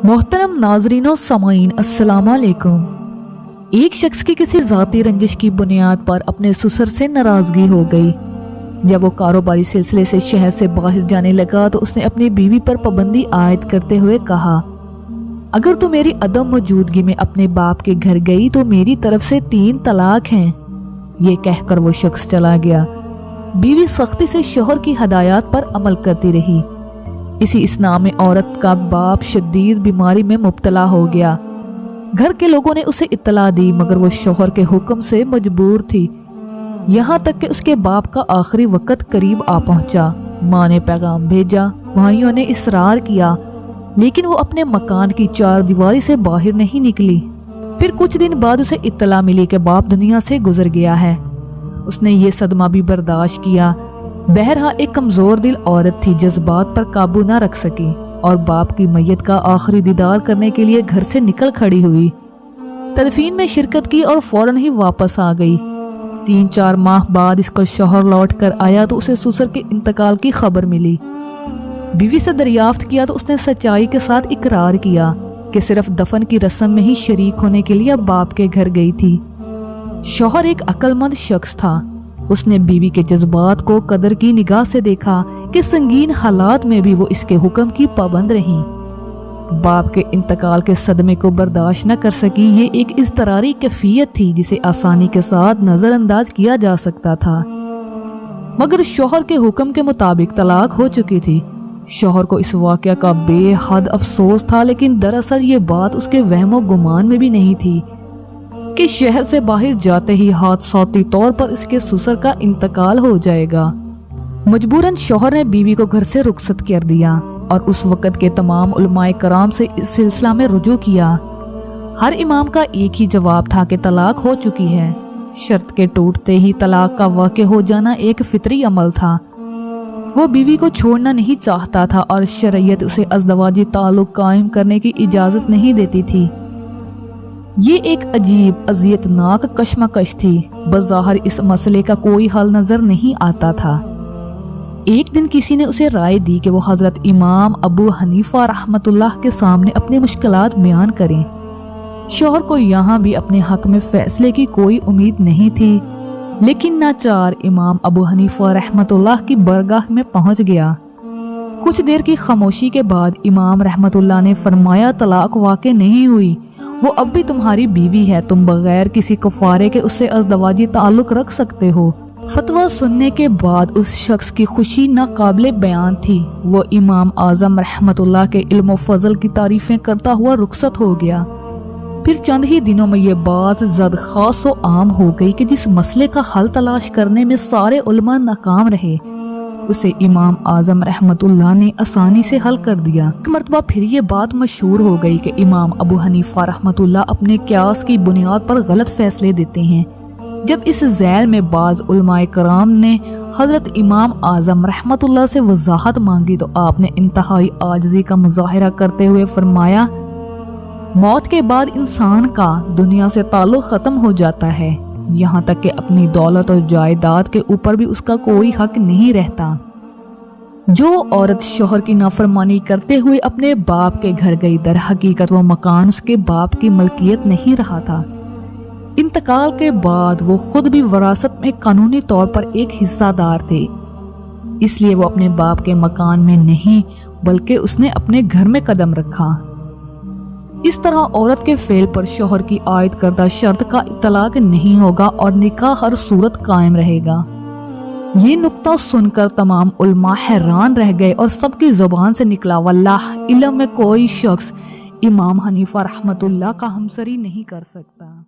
मोहतरम नाजरीन और सामाईन अस्सलाम वालेकुम। एक शख्स की किसी ज़ाती रंजिश की बुनियाद पर अपने ससुर से नाराज़गी हो गई। जब वो कारोबारी सिलसिले से शहर से बाहर जाने लगा तो उसने अपनी बीवी पर पाबंदी आयद करते हुए कहा, अगर तू मेरी अदम मौजूदगी में अपने बाप के घर गई तो मेरी तरफ से 3 तलाक हैं। ये कहकर वो शख्स चला गया। बीवी सख्ती से शौहर की हदायत पर अमल करती रही। इसी इसना में औरत का बाप शदीद बीमारी में मुब्तला हो गया। घर के लोगों ने उसे इत्तला दी मगर वो शौहर के हुक्म से मजबूर थी। यहाँ तक कि उसके बाप का आखिरी वक्त करीब आ पहुंचा। माँ ने पैगाम भेजा, भाइयों ने इसरार किया, लेकिन वो अपने मकान की 4 दीवारी से बाहर नहीं निकली। फिर कुछ दिन बाद उसे इत्तला मिली कि बाप दुनिया से गुजर गया है। उसने ये सदमा भी बर्दाश्त किया। बहरहाल एक कमजोर दिल औरत थी, जज्बात पर काबू न रख सकी और बाप की मैयत का आखिरी दीदार करने के लिए घर से निकल खड़ी हुई। तदफीन में शिरकत की और फौरन ही वापस आ गई। 3-4 माह बाद इसका शौहर लौट कर आया तो उसे ससुर के इंतकाल की खबर मिली। बीवी से दरियाफ्त किया तो उसने सच्चाई के साथ इकरार किया कि सिर्फ दफन की रस्म में ही शरीक होने के लिए बाप के घर गई थी। शौहर एक अक्लमंद शख्स था। उसने बीवी के जज्बात को कदर की निगाह से देखा कि संगीन हालात में भी वो इसके हुक्म की पाबंद रही। बाप के इंतकाल के सदमे को बर्दाश्त न कर सकी। ये एक इज़्तरारी कैफियत थी जिसे आसानी के साथ नजरअंदाज किया जा सकता था, मगर शौहर के हुक्म के मुताबिक तलाक हो चुकी थी। शौहर को इस वाक़या का बेहद अफसोस था, लेकिन दरअसल ये बात उसके वहमो गुमान में भी नहीं थी कि शहर से बाहर जाते ही हादसाती तौर पर इसके ससुर का इंतकाल हो जाएगा। मजबूरन शौहर ने बीवी को घर से रुखसत कर दिया और उस वक़्त के तमाम उलमाए कराम से इस सिलसिला में रुजू किया। हर इमाम का एक ही जवाब था कि तलाक हो चुकी है। शर्त के टूटते ही तलाक का वाक़ हो जाना एक फितरी अमल था। वो बीवी को छोड़ना नहीं चाहता था और शरीयत उसे अज़दवाजी ताल्लुक कायम करने की इजाज़त नहीं देती थी। ये एक अजीब अज़ियतनाक कशमकश थी। बज़ाहिर इस मसले का कोई हल नजर नहीं आता था। एक दिन किसी ने उसे राय दी कि वो हजरत इमाम अबू हनीफा रहमतुल्लाह के सामने अपनी मुश्किलात बयान करें। शौहर को यहाँ भी अपने हक में फैसले की कोई उम्मीद नहीं थी, लेकिन नाचार इमाम अबू हनीफा रहमतुल्लाह की बरगाह में पहुंच गया। कुछ देर की खामोशी के बाद इमाम रहमतुल्लाह ने फरमाया, तलाक वाक़ नहीं हुई, वो अब भी तुम्हारी बीवी है। तुम बगैर किसी कफारे के उससे अज़दवाजी ताल्लुक रख सकते हो। फतवा सुनने के बाद उस शख्स की खुशी नाकाबिले बयान थी। वो इमाम आज़म रहमतुल्लाह के इल्म व फजल की तारीफें करता हुआ रुखसत हो गया। फिर चंद ही दिनों में ये बात ज़द खास व आम हो गई कि जिस मसले का हल तलाश करने में सारे उलमा नाकाम रहे, उसे इमाम आज़म रहमतुल्लाह ने आसानी से हल कर दिया। एक मरतबा फिर ये बात मशहूर हो गई कि इमाम अबू हनीफा रहमतुल्लाह अपने क्यास की बुनियाद पर गलत फैसले देते हैं। जब इस झैल में बाज उलमाए कराम ने हजरत इमाम आज़म रहमतुल्लाह से वजाहत मांगी तो आपने इंतहाई आजिज़ी का मुजाहिरा करते हुए फरमाया, मौत के बाद इंसान का दुनिया से ताल्लुक ख़त्म हो जाता है, यहाँ तक कि अपनी दौलत और जायदाद के ऊपर भी उसका कोई हक नहीं रहता। जो औरत शौहर की नाफरमानी करते हुए अपने बाप के घर गई, दर हकीकत वो मकान उसके बाप की मलकियत नहीं रहा था। इंतकाल के बाद वो खुद भी वरासत में कानूनी तौर पर एक हिस्सादार थे, इसलिए वो अपने बाप के मकान में नहीं बल्कि उसने अपने घर में कदम रखा। इस तरह औरत के फेल पर शौहर की आयद करदा शर्त का तलाक नहीं होगा और निकाह हर सूरत कायम रहेगा। ये नुक्ता सुनकर तमाम उलमा हैरान रह गए और सबकी जुबान से निकला, वल्लाह इल्म में कोई शख्स इमाम हनीफा रहमतुल्लाह का हमसरी नहीं कर सकता।